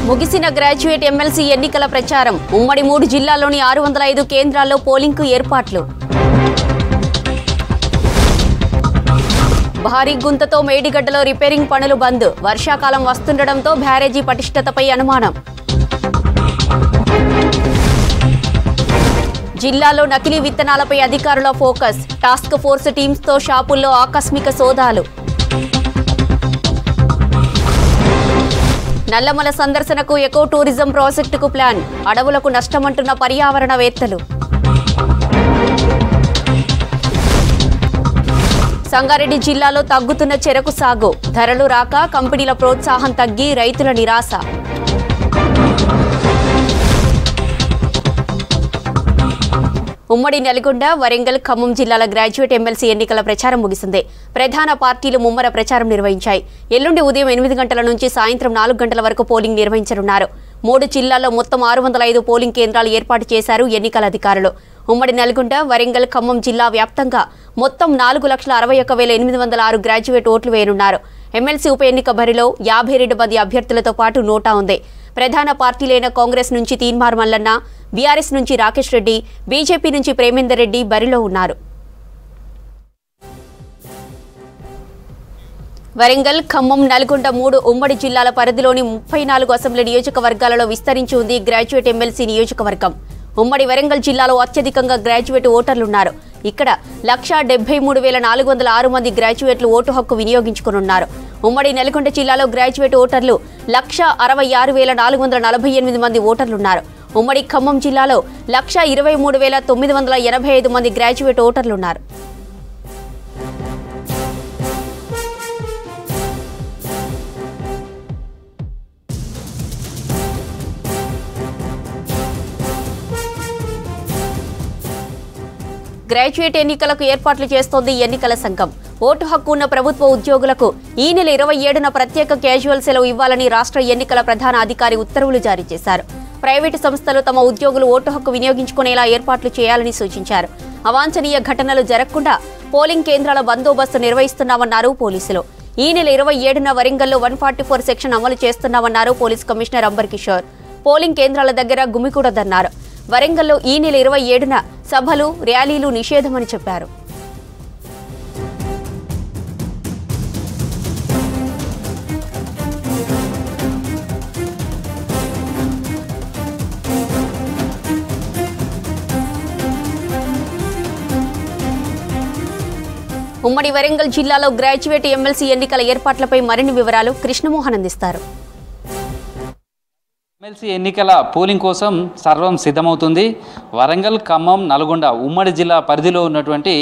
ముగిసిన graduate MLC ఎన్నికల ప్రచారం. ఉమ్మడి 3 జిల్లాల్లోని 605 కేంద్రాల్లో పోలింగ్కు ఏర్పాట్లు. భారీ గుంతతో మేడిగడ్డలో రిపేరింగ్ పనులు బంద్. వర్షాకాలం వస్తుండటంతో బ్యారేజీ పటిష్టతపై అనుమానం. జిల్లాలో నకిలీ విత్తనాలపై అధికారుల ఫోకస్. టాస్క్ ఫోర్స్ టీమ్స్తో షాపుల్లో ఆకస్మిక సోదాలు. నల్లమల సందర్శనకు ఎకో టూరిజం ప్రాజెక్టుకు ప్లాన్. అడవులకు నష్టమంటున్న పర్యావరణవేత్తలు. సంగారెడ్డి జిల్లాలో తగ్గుతున్న చెరకు సాగు. ధరలు రాక కంపెనీల ప్రోత్సాహం తగ్గి రైతుల నిరాశ. ఉమ్మడి నల్గొండ, వరంగల్, ఖమ్మం జిల్లాల గ్రాడ్యుయేట్ ఎమ్మెల్సీ ఎన్నికల ప్రచారం ముగిసింది. ప్రధాన పార్టీలు ముమ్మర ప్రచారం నిర్వహించాయి. ఎల్లుండి ఉదయం 8 గంటల నుంచి సాయంత్రం 4 గంటల వరకు పోలింగ్ నిర్వహించనున్నారు. 3 జిల్లాల్లో మొత్తం 605 పోలింగ్ కేంద్రాలు ఏర్పాటు చేశారు ఎన్నికల అధికారులు. ఉమ్మడి నల్గొండ, వరంగల్, ఖమ్మం జిల్లా వ్యాప్తంగా మొత్తం 4,61,806 గ్రాడ్యుయేట్ ఓట్లు వేయనున్నారు. ఎమ్మెల్సీ ఉప ఎన్నిక బరిలో 52 మంది అభ్యర్థులతో పాటు నోటా ఉంది. ప్రధాన పార్టీలైన కాంగ్రెస్ నుంచి తీన్మార్ మల్లన్న, బీఆర్ఎస్ నుంచి రాకేష్ రెడ్డి, బీజేపీ నుంచి ప్రేమేందర్ రెడ్డి బరిలో ఉన్నారు. వరంగల్, ఖమ్మం, నల్గొండ 3 ఉమ్మడి జిల్లాల పరిధిలోని 34 అసెంబ్లీ నియోజకవర్గాలలో విస్తరించి ఉంది గ్రాడ్యుయేట్ ఎమ్మెల్సీ నియోజకవర్గం. ఉమ్మడి వరంగల్ జిల్లాలో అత్యధికంగా గ్రాడ్యుయేట్ ఓటర్లున్నారు. ఇక్కడ 173,406 మంది గ్రాడ్యుయేట్లు ఓటు హక్కు వినియోగించుకున్నారు. ఉమ్మడి నల్గొండ జిల్లాలో గ్రాడ్యుయేట్ ఓటర్లు 166,448 మంది ఓటర్లున్నారు. ఉమ్మడి ఖమ్మం జిల్లాలో 123,985 మంది గ్రాడ్యుయేట్ ఓటర్లున్నారు. గ్రాడ్యుయేట్ ఎన్నికలకు ఏర్పాట్లు చేస్తోంది ఎన్నికల సంఘం. ఓటు హక్కు ఉన్న ప్రభుత్వ ఉద్యోగులకు ఈ నెల 27న ప్రత్యేక క్యాజువల్ సెలవు ఇవ్వాలని రాష్ట్ర ఎన్నికల ప్రధాన అధికారి ఉత్తర్వులు జారీ చేశారు. ప్రైవేటు సంస్థలు తమ ఉద్యోగులు ఓటు హక్కు వినియోగించుకునేలా ఏర్పాట్లు చేయాలని సూచించారు. అవాంఛనీయ ఘటనలు జరగకుండా పోలింగ్ కేంద్రాల బందోబస్తు నిర్వహిస్తున్నామన్నారు పోలీసులు. ఈ నెల 27న వరంగల్లో 144 సెక్షన్ అమలు చేస్తున్నామన్నారు police commissioner Ambar Kishore. Polling కేంద్రాల దగ్గర గుమికూడదన్నారు. వరంగల్లో ఈ నెల 27న సభలు, ర్యాలీలు నిషేధమని చెప్పారు. ఉమ్మడి వరంగల్ జిల్లాలో గ్రాడ్యుయేట్ ఎమ్మెల్సీ ఎన్నికల ఏర్పాట్లపై మరిన్ని వివరాలు కృష్ణమోహన్ అందిస్తారు. ఎమ్మెల్సీ ఎన్నికల పోలింగ్ కోసం సర్వం సిద్ధమవుతుంది. వరంగల్, ఖమ్మం, నల్గొండ ఉమ్మడి జిల్లా పరిధిలో ఉన్నటువంటి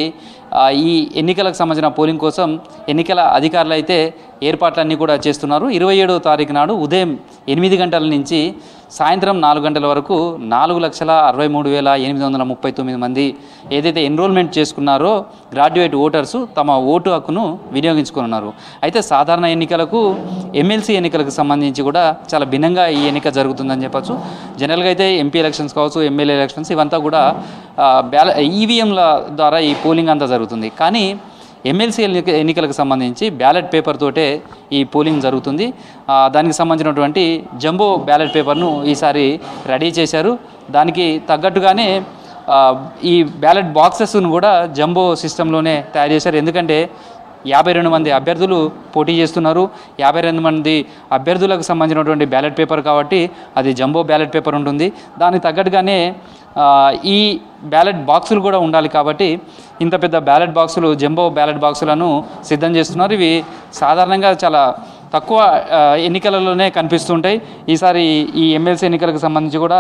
ఈ ఎన్నికలకు సంబంధించిన పోలింగ్ కోసం ఎన్నికల అధికారులు అయితే ఏర్పాట్లన్నీ కూడా చేస్తున్నారు. 27వ తారీఖు నాడు ఉదయం 8 గంటల నుంచి సాయంత్రం 4 గంటల వరకు 4,63,839 మంది ఏదైతే ఎన్రోల్మెంట్ చేసుకున్నారో గ్రాడ్యుయేట్ ఓటర్సు తమ ఓటు హక్కును వినియోగించుకున్నారు. అయితే సాధారణ ఎన్నికలకు, ఎమ్మెల్సీ ఎన్నికలకు సంబంధించి కూడా చాలా భిన్నంగా ఈ ఎన్నిక జరుగుతుందని చెప్పచ్చు. జనరల్గా అయితే ఎంపీ ఎలక్షన్స్ కావచ్చు, ఎమ్మెల్యే ఎలక్షన్స్ ఇవంతా కూడా ఈవీఎంల ద్వారా ఈ పోలింగ్ అంతా జరుగుతుంది. కానీ ఎమ్మెల్సీ ఎన్నికలకు సంబంధించి బ్యాలెట్ పేపర్ తోటే ఈ పోలింగ్ జరుగుతుంది. దానికి సంబంధించినటువంటి జంబో బ్యాలెట్ పేపర్ను ఈసారి రెడీ చేశారు. దానికి తగ్గట్టుగానే ఈ బ్యాలెట్ బాక్సెస్ను కూడా జంబో సిస్టంలోనే తయారు చేశారు. ఎందుకంటే 52 మంది అభ్యర్థులు పోటీ చేస్తున్నారు. 52 మంది అభ్యర్థులకు సంబంధించినటువంటి బ్యాలెట్ పేపర్ కాబట్టి అది జంబో బ్యాలెట్ పేపర్ ఉంటుంది. దానికి తగ్గట్టుగానే ఈ బ్యాలెట్ బాక్సులు కూడా ఉండాలి కాబట్టి ఇంత పెద్ద బ్యాలెట్ బాక్సులు, జంబో బ్యాలెట్ బాక్సులను సిద్ధం చేస్తున్నారు. ఇవి సాధారణంగా చాలా తక్కువ ఎన్నికలలోనే కనిపిస్తుంటాయి. ఈసారి ఈ ఎమ్మెల్సీ ఎన్నికలకు సంబంధించి కూడా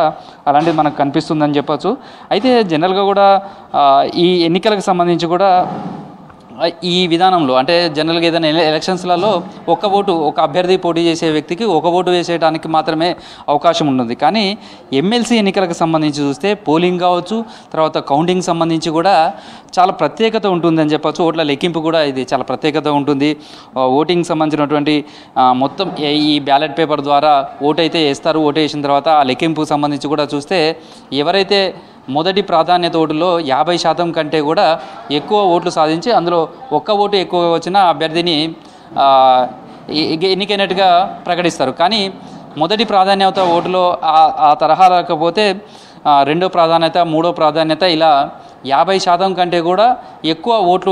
అలాంటిది మనకు కనిపిస్తుందని చెప్పచ్చు. అయితే జనరల్గా కూడా ఈ ఎన్నికలకు సంబంధించి కూడా ఈ విధానంలో అంటే జనరల్గా ఏదైనా ఎలక్షన్స్లలో ఒక అభ్యర్థి పోటీ చేసే వ్యక్తికి ఒక ఓటు వేసేయడానికి మాత్రమే అవకాశం ఉంటుంది. కానీ ఎమ్మెల్సీ ఎన్నికలకు సంబంధించి చూస్తే పోలింగ్ కావచ్చు, తర్వాత కౌంటింగ్ సంబంధించి కూడా చాలా ప్రత్యేకత ఉంటుందని చెప్పచ్చు. ఓట్ల లెక్కింపు కూడా ఇది చాలా ప్రత్యేకత ఉంటుంది. ఓటింగ్ సంబంధించినటువంటి మొత్తం ఈ బ్యాలెట్ పేపర్ ద్వారా ఓటు అయితే వేస్తారు. ఓటు వేసిన తర్వాత ఆ లెక్కింపుకు సంబంధించి కూడా చూస్తే ఎవరైతే మొదటి ప్రాధాన్యత ఓటులో 50% కంటే కూడా ఎక్కువ ఓట్లు సాధించి అందులో ఒక్క ఓటు ఎక్కువ వచ్చిన అభ్యర్థిని ఎన్నికైనట్టుగా ప్రకటిస్తారు. కానీ మొదటి ప్రాధాన్యత ఓటులో ఆ తరహా రాకపోతే రెండో ప్రాధాన్యత, మూడో ప్రాధాన్యత ఇలా 50% కంటే కూడా ఎక్కువ ఓట్లు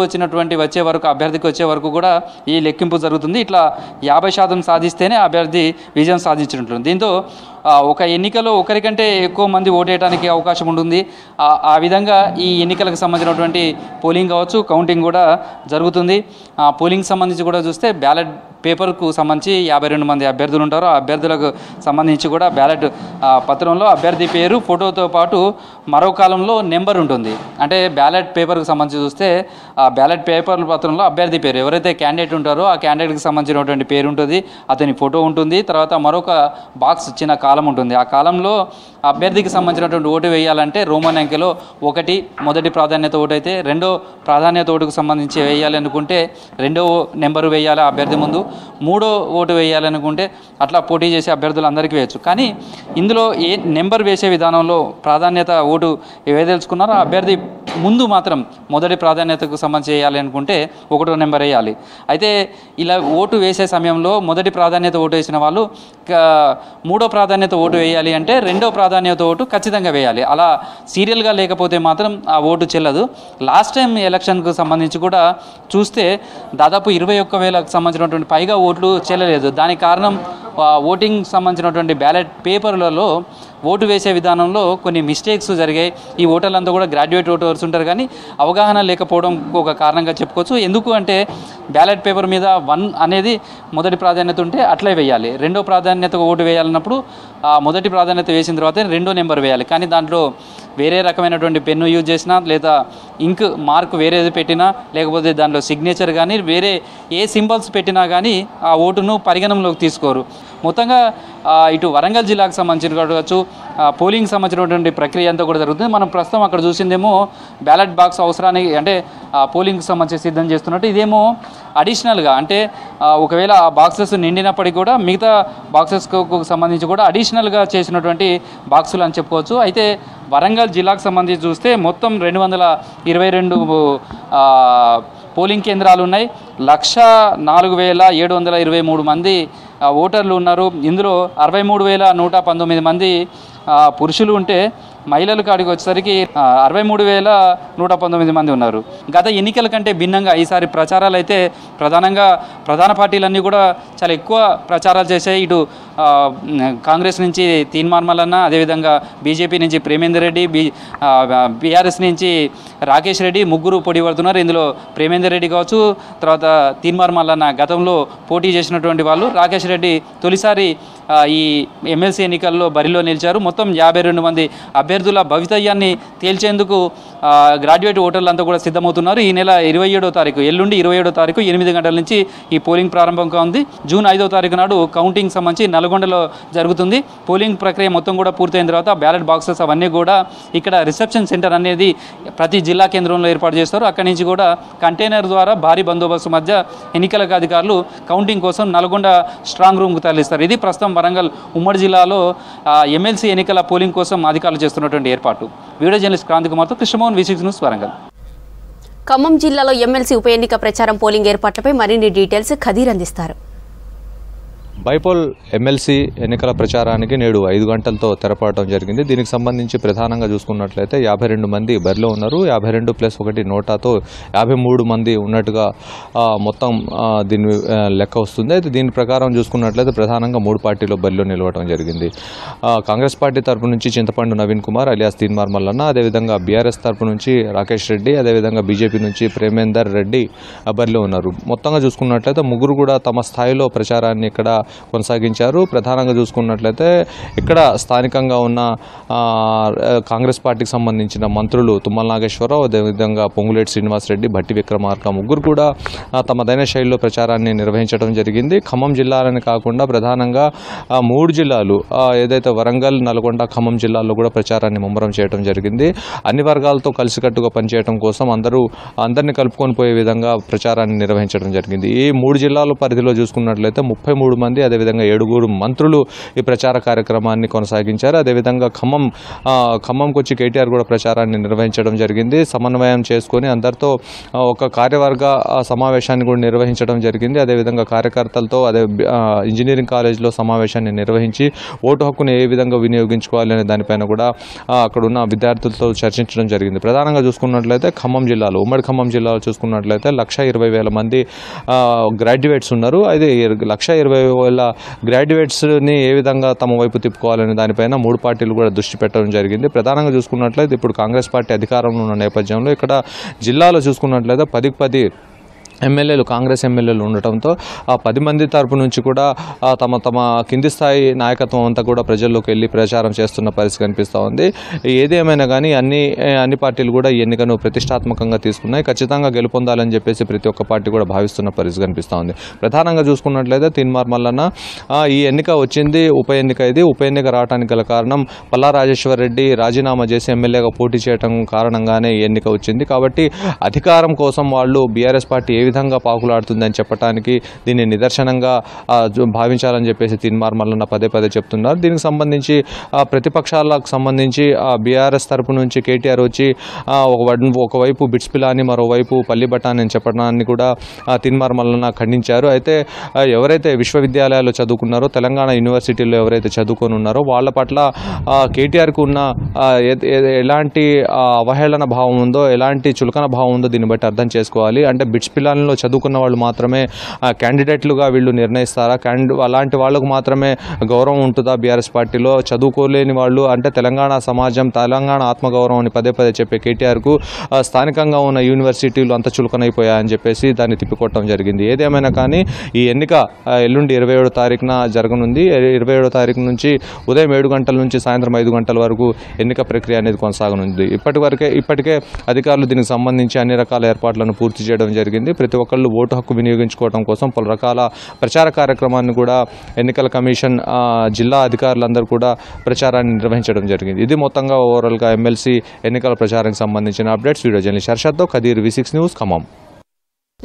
వచ్చే వరకు అభ్యర్థికి వచ్చే వరకు కూడా ఈ లెక్కింపు జరుగుతుంది. ఇట్లా 50% సాధిస్తేనే అభ్యర్థి విజయం సాధించినట్లుంది. దీంతో ఒక ఎన్నికలో ఒకరికంటే ఎక్కువ మంది ఓటేయడానికి అవకాశం ఉంటుంది. ఆ విధంగా ఈ ఎన్నికలకు సంబంధించినటువంటి పోలింగ్ కావచ్చు, కౌంటింగ్ కూడా జరుగుతుంది. పోలింగ్ సంబంధించి కూడా చూస్తే బ్యాలెట్ పేపర్కు సంబంధించి 52 మంది అభ్యర్థులు ఉంటారు. ఆ అభ్యర్థులకు సంబంధించి కూడా బ్యాలెట్ పత్రంలో అభ్యర్థి పేరు, ఫోటోతో పాటు మరో కాలంలో నెంబర్ ఉంటుంది. అంటే బ్యాలెట్ పేపర్కి సంబంధించి చూస్తే ఆ బ్యాలెట్ పేపర్ పత్రంలో అభ్యర్థి పేరు, ఎవరైతే క్యాండిడేట్ ఉంటారో ఆ క్యాండిడేట్కి సంబంధించినటువంటి పేరు ఉంటుంది, అతని ఫోటో ఉంటుంది. తర్వాత మరొక బాక్స్, చిన్న కాలం ఉంటుంది. ఆ కాలంలో అభ్యర్థికి సంబంధించినటువంటి ఓటు వేయాలంటే రోమన్ అంకెలో 1 మొదటి ప్రాధాన్యత ఓటు అయితే, రెండో ప్రాధాన్యత ఓటుకు సంబంధించి వేయాలి అనుకుంటే రెండో నెంబరు వేయాలి అభ్యర్థి ముందు, మూడో ఓటు వేయాలనుకుంటే అట్లా పోటీ చేసే అభ్యర్థులు అందరికీ వేయచ్చు. కానీ ఇందులో ఏ నెంబర్ వేసే విధానంలో ప్రాధాన్యత ఓటు తెలుసుకున్నారో ఆ అభ్యర్థి ముందు మాత్రం మొదటి ప్రాధాన్యతకు సంబంధించి వేయాలి అనుకుంటే 1వ నెంబర్ వేయాలి. అయితే ఇలా ఓటు వేసే సమయంలో మొదటి ప్రాధాన్యత ఓటు వేసిన వాళ్ళు 3వ ప్రాధాన్యత ఓటు వేయాలి అంటే 2వ ప్రాధాన్యత ఓటు ఖచ్చితంగా వేయాలి. అలా సీరియల్గా లేకపోతే మాత్రం ఆ ఓటు చెల్లదు. లాస్ట్ టైం ఎలక్షన్కు సంబంధించి కూడా చూస్తే దాదాపు 21,000కు సంబంధించినటువంటి పైగా ఓట్లు చెల్లలేదు. దానికి కారణం ఓటింగ్ సంబంధించినటువంటి బ్యాలెట్ పేపర్లలో ఓటు వేసే విధానంలో కొన్ని మిస్టేక్స్ జరిగాయి. ఈ ఓటర్లంతా కూడా గ్రాడ్యుయేట్ ఓటర్స్ ఉంటారు, కానీ అవగాహన లేకపోవడం ఒక కారణంగా చెప్పుకోవచ్చు. ఎందుకు అంటే బ్యాలెట్ పేపర్ మీద 1 అనేది మొదటి ప్రాధాన్యత ఉంటే అట్లే వేయాలి. రెండో ప్రాధాన్యత ఓటు వేయాలన్నప్పుడు మొదటి ప్రాధాన్యత వేసిన తర్వాత రెండో నెంబర్ వేయాలి. కానీ దాంట్లో వేరే రకమైనటువంటి పెన్ను యూజ్ చేసినా, లేదా ఇంక్ మార్క్ వేరేది పెట్టినా, లేకపోతే దాంట్లో సిగ్నేచర్ కానీ వేరే ఏ సింబల్స్ పెట్టినా కానీ ఆ ఓటును పరిగణనలోకి తీసుకోరు. మొత్తంగా ఇటు వరంగల్ జిల్లాకు సంబంధించిన కావచ్చు, పోలింగ్ సంబంధించినటువంటి ప్రక్రియ అంతా కూడా జరుగుతుంది. మనం ప్రస్తుతం అక్కడ చూసిందేమో బ్యాలెట్ బాక్స్ అవసరానికి, అంటే పోలింగ్కి సంబంధించి సిద్ధం చేస్తున్నట్టు. ఇదేమో అడిషనల్గా, అంటే ఒకవేళ ఆ బాక్సెస్ నిండినప్పటికీ కూడా మిగతా బాక్సెస్కు సంబంధించి కూడా అడిషనల్గా చేసినటువంటి బాక్సులు అని చెప్పుకోవచ్చు. అయితే వరంగల్ జిల్లాకు సంబంధించి చూస్తే మొత్తం 222 పోలింగ్ కేంద్రాలు ఉన్నాయి. 104,723 మంది ఓటర్లు ఉన్నారు. ఇందులో 63,119 మంది పురుషులు ఉంటే మహిళల కాడికి వచ్చేసరికి 63,119 మంది ఉన్నారు. గత ఎన్నికల కంటే భిన్నంగా ఈసారి ప్రచారాలు అయితే ప్రధాన పార్టీలన్నీ కూడా చాలా ఎక్కువ ప్రచారాలు చేశాయి. ఇటు కాంగ్రెస్ నుంచి తీన్మార్ మల్లన్న, అదేవిధంగా బీజేపీ నుంచి ప్రేమేందర్ రెడ్డి, బీఆర్ఎస్ నుంచి రాకేష్ రెడ్డి, ముగ్గురు పోటీ పడుతున్నారు. ఇందులో ప్రేమేందర్ రెడ్డి కావచ్చు, తర్వాత తీన్మార్ మల్లన్న గతంలో పోటీ చేసినటువంటి వాళ్ళు. రాకేష్ రెడ్డి తొలిసారి ఈ ఎమ్మెల్సీ ఎన్నికల్లో బరిలో నిలిచారు. మొత్తం 52 మంది అభ్యర్థుల భవితవ్యాన్ని తేల్చేందుకు గ్రాడ్యుయేట్ ఓటర్లంతా కూడా సిద్ధమవుతున్నారు. ఈ నెల 27వ తారీఖు, ఎల్లుండి 27వ తారీఖు 8 గంటల నుంచి ఈ పోలింగ్ ప్రారంభంగా ఉంది. జూన్ 5వ తారీఖు నాడు కౌంటింగ్ సంబంధించి నల్గొండలో జరుగుతుంది. పోలింగ్ ప్రక్రియ మొత్తం కూడా పూర్తయిన తర్వాత బ్యాలెట్ బాక్సెస్ అవన్నీ కూడా ఇక్కడ రిసెప్షన్ సెంటర్ అనేది ప్రతి జిల్లా కేంద్రంలో ఏర్పాటు చేస్తారు. అక్కడి నుంచి కూడా కంటైనర్ ద్వారా భారీ బందోబస్తు మధ్య ఎన్నికల అధికారులు కౌంటింగ్ కోసం నల్గొండ స్ట్రాంగ్ రూమ్కు తరలిస్తారు. ఇది ప్రస్తుతం వరంగల్ ఉమ్మడి జిల్లాలో ఎమ్మెల్సీ ఎన్నికల పోలింగ్ కోసం అధికారులు చేస్తున్నటువంటి ఏర్పాటు. వీడియో జర్నలిస్ట్ క్రాంతి కుమార్తో కృష్ణమోహన్, V6 న్యూస్, వరంగల్. ఖమ్మం జిల్లాలో ఎమ్మెల్సీ ఉప ఎన్నిక ప్రచారం, పోలింగ్ ఏర్పాట్లపై మరిన్ని డీటెయిల్స్ ఖదీర్ అందిస్తారు. బైపోల్ ఎమ్మెల్సీ ఎన్నికల ప్రచారానికి నేడు 5 గంటలతో తెరపడటం జరిగింది. దీనికి సంబంధించి ప్రధానంగా చూసుకున్నట్లయితే 52 మంది బరిలో ఉన్నారు. 52 + 1 నోటాతో 53 మంది ఉన్నట్టుగా మొత్తం దీని లెక్క వస్తుంది. అయితే దీని ప్రకారం చూసుకున్నట్లయితే ప్రధానంగా 3 పార్టీలు బరిలో నిలవడం జరిగింది. కాంగ్రెస్ పార్టీ తరపు నుంచి చింతపండు నవీన్ కుమార్ అలియాస్ తీన్మార్ మల్లన్న, అదేవిధంగా బీఆర్ఎస్ తరపు నుంచి రాకేష్ రెడ్డి, అదేవిధంగా బీజేపీ నుంచి ప్రేమేందర్ రెడ్డి బరిలో ఉన్నారు. మొత్తంగా చూసుకున్నట్లయితే ముగ్గురు కూడా తమ స్థాయిలో ప్రచారాన్ని ఇక్కడ కొనసాగించారు. ప్రధానంగా చూసుకున్నట్లయితే ఇక్కడ స్థానికంగా ఉన్న కాంగ్రెస్ పార్టీకి సంబంధించిన మంత్రులు తుమ్మల నాగేశ్వరరావు, అదేవిధంగా పొంగులేటి శ్రీనివాసరెడ్డి, భట్టి విక్రమార్క ముగ్గురు కూడా తమదైన శైలిలో ప్రచారాన్ని నిర్వహించడం జరిగింది. ఖమ్మం జిల్లాలని కాకుండా ప్రధానంగా 3 జిల్లాలు ఏదైతే వరంగల్, నల్గొండ, ఖమ్మం జిల్లాల్లో కూడా ప్రచారాన్ని ముమ్మరం చేయడం జరిగింది. అన్ని వర్గాలతో కలిసికట్టుగా పనిచేయడం కోసం అందరినీ కలుపుకొని పోయే విధంగా ప్రచారాన్ని నిర్వహించడం జరిగింది. ఈ 3 జిల్లాల పరిధిలో చూసుకున్నట్లయితే 33 మంది జరిగింది. అదేవిధంగా 7 మంత్రులు ఈ ప్రచార కార్యక్రమాన్ని కొనసాగించారు. అదేవిధంగా ఖమ్మంకి వచ్చి కేటీఆర్ కూడా ప్రచారాన్ని నిర్వహించడం జరిగింది. సమన్వయం చేసుకొని అందరితో ఒక కార్యవర్గ సమావేశాన్ని కూడా నిర్వహించడం జరిగింది. అదేవిధంగా కార్యకర్తలతో ఇంజనీరింగ్ కాలేజ్లో సమావేశాన్ని నిర్వహించి ఓటు హక్కును ఏ విధంగా వినియోగించుకోవాలి అనే దానిపైన కూడా అక్కడ ఉన్న విద్యార్థులతో చర్చించడం జరిగింది. ప్రధానంగా చూసుకున్నట్లయితే ఉమ్మడి ఖమ్మం జిల్లాలో చూసుకున్నట్లయితే 1,20,000 మంది గ్రాడ్యుయేట్స్ ఉన్నారు. అయితే 1,20,000 గ్రాడ్యుయేట్స్ని ఏ విధంగా తమ వైపు తిప్పుకోవాలనే దానిపైన 3 పార్టీలు కూడా దృష్టి పెట్టడం జరిగింది. ప్రధానంగా చూసుకున్నట్లయితే ఇప్పుడు కాంగ్రెస్ పార్టీ అధికారంలో ఉన్న నేపథ్యంలో ఇక్కడ జిల్లాలో చూసుకున్నట్లయితే 10 ఎమ్మెల్యేలు కాంగ్రెస్ ఎమ్మెల్యేలు ఉండటంతో ఆ 10 మంది తరపు నుంచి కూడా తమ కింది స్థాయి నాయకత్వం అంతా కూడా ప్రజల్లోకి వెళ్ళి ప్రచారం చేస్తున్న పరిస్థితి కనిపిస్తూ ఉంది. ఏది ఏమైనా కానీ అన్ని పార్టీలు కూడా ఈ ఎన్నికను ప్రతిష్టాత్మకంగా తీసుకున్నాయి. ఖచ్చితంగా గెలుపొందాలని చెప్పేసి ప్రతి ఒక్క పార్టీ కూడా భావిస్తున్న పరిస్థితి కనిపిస్తూ ఉంది. ప్రధానంగా చూసుకున్నట్లయితే తీన్మార్ మల్లన్న ఈ ఎన్నిక వచ్చింది ఉప ఎన్నిక. ఇది ఉప ఎన్నిక రావడానికి గల కారణం పల్లా రాజేశ్వర్ రెడ్డి రాజీనామా చేసి ఎమ్మెల్యేగా పోటీ చేయడం కారణంగానే ఈ ఎన్నిక వచ్చింది. కాబట్టి అధికారం కోసం వాళ్ళు బీఆర్ఎస్ పార్టీ ఏ విధంగా పాకులాడుతుందని చెప్పడానికి దీన్ని నిదర్శనంగా భావించాలని చెప్పేసి తీన్మార్ మల్లన్న పదే చెప్తున్నారు. దీనికి సంబంధించి ప్రతిపక్షాలకు సంబంధించి బీఆర్ఎస్ తరపు నుంచి కేటీఆర్ వచ్చి ఒకవైపు బిట్స్ పిలాని మరోవైపు పల్లి బఠాని అని చెప్పడాన్ని కూడా తీన్మార్ మల్లన్న ఖండించారు. అయితే ఎవరైతే విశ్వవిద్యాలయాల్లో చదువుకున్నారో తెలంగాణ యూనివర్సిటీలో ఎవరైతే చదువుకొని ఉన్నారో వాళ్ళ పట్ల కేటీఆర్కు ఉన్న ఎలాంటి అవహేళన భావం ఉందో ఎలాంటి చులకన భావం ఉందో దీన్ని బట్టి అర్థం చేసుకోవాలి. అంటే బిట్స్ పిలాని చదువుకున్న వాళ్ళు మాత్రమే క్యాండిడేట్లుగా వీళ్ళు నిర్ణయిస్తారా? అలాంటి వాళ్ళకు మాత్రమే గౌరవం ఉంటుందా బీఆర్ఎస్ పార్టీలో? చదువుకోలేని వాళ్ళు అంటే తెలంగాణ సమాజం తెలంగాణ ఆత్మగౌరవం అని పదే చెప్పే కేటీఆర్కు స్థానికంగా ఉన్న యూనివర్సిటీలు అంత చులకనైపోయాయని చెప్పేసి దాన్ని తిప్పికొట్టడం జరిగింది. ఏదేమైనా కానీ ఈ ఎన్నిక ఎల్లుండి 27వ తారీఖున జరగనుంది. 27వ తారీఖు నుంచి ఉదయం 7 గంటల నుంచి సాయంత్రం 5 గంటల వరకు ఎన్నిక ప్రక్రియ అనేది కొనసాగనుంది. ఇప్పటికే అధికారులు దీనికి సంబంధించి అన్ని రకాల ఏర్పాట్లను పూర్తి చేయడం జరిగింది. ప్రతి ఒక్కళ్ళు ఓటు హక్కు వినియోగించుకోవడం కోసం పలు రకాల ప్రచార కార్యక్రమాన్ని కూడా ఎన్నికల కమిషన్ జిల్లా అధికారులందరూ కూడా ప్రచారాన్ని నిర్వహించడం జరిగింది. ఇది మొత్తంగా ఓవరాల్గా ఎమ్మెల్సీ ఎన్నికల ప్రచారానికి సంబంధించిన అప్డేట్స్. వీడియో జర్నలిస్ట్ హర్షద్తో ఖదీర్, V6 న్యూస్, ఖమ్మం.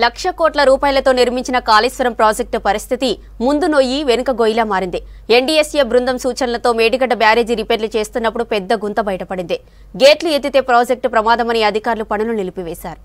1,00,000 కోట్ల రూపాయలతో నిర్మించిన కాళేశ్వరం ప్రాజెక్టు పరిస్థితి ముందు నొయ్యి వెనుక గొయ్యిలా మారింది. ఎన్డీఎస్ఏ బృందం సూచనలతో మేడిగడ్డ బ్యారేజీ రిపేర్లు చేస్తున్నప్పుడు పెద్ద గుంత బయటపడింది. గేట్లు ఎత్తితే ప్రాజెక్టు ప్రమాదమని అధికారులు పనులు నిలిపివేశారు.